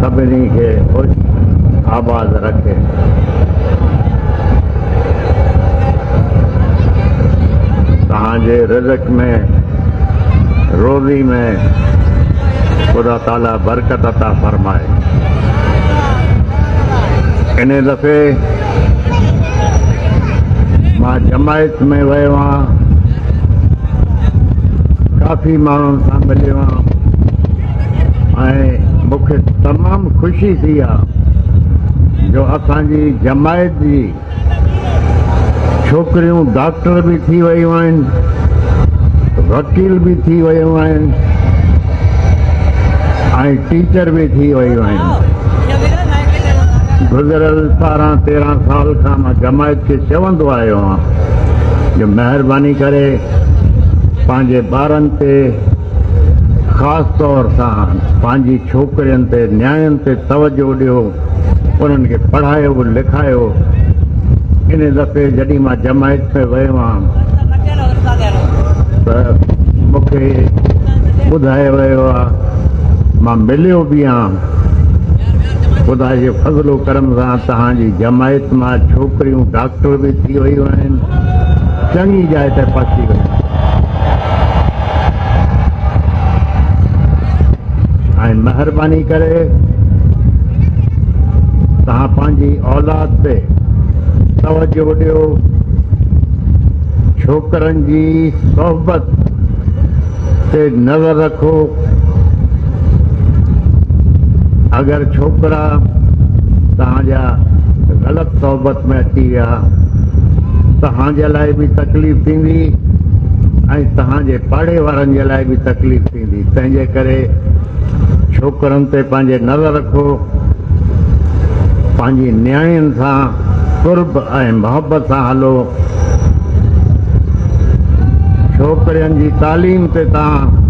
सभिनी खे ख़ुशि आबाद रखे। तव्हांजे रिज़्क़ में, रोज़ी में खुदा ताला बरकत अता फरमाए। इन दफ़े मां जमायत में वियो आहियां, काफ़ी माण्हुनि सां मिलियो आहियां ऐं मूंखे तमामु ख़ुशी थी आहे जो असांजी जमायत जी छोकिरियूं डॉक्टर भी थी वयूं आहिनि, वकील भी थी वयूं आहिनि ऐं टीचर भी थी वयूं आहिनि। गुज़िरियल 12-13 साल खां मां जमायत खे चवंदो आयो आहियां जो महिरबानी करे पंहिंजे ॿारनि ते ख़ासि तौर सां पंहिंजी छोकिरियुनि ते, न्याणियुनि ते तवजो ॾियो, उन्हनि खे पढ़ायो लिखायो। इन दफ़े जॾहिं मां जमायत में वियो आहियां त मूंखे ॿुधायो वियो आहे, मां मिलियो बि आहियां, ख़ुदा जे फज़लो करम सां तव्हांजी जमायत मां छोकिरियूं डॉक्टर भी थी वयूं आहिनि, चङी जाइ ते पहुची वयूं ऐं महिरबानी करे तव्हां पंहिंजी औलाद ते तवजो ॾियो, छोकरनि जी सोहबत ते नज़र रखो। अगरि छोकरा तव्हांजा ग़लति सोहबत में अची विया तव्हांजे लाइ बि तकलीफ़ थींदी ऐं तव्हांजे पाड़े वारनि जे लाइ बि तकलीफ़ थींदी। तंहिंजे करे छोकरनि ते पंहिंजे नज़र रखो, पंहिंजी न्याणियुनि सां कुर्ब ऐं मोहब्बत सां हलो, छोकिरियुनि जी तालीम ते तव्हां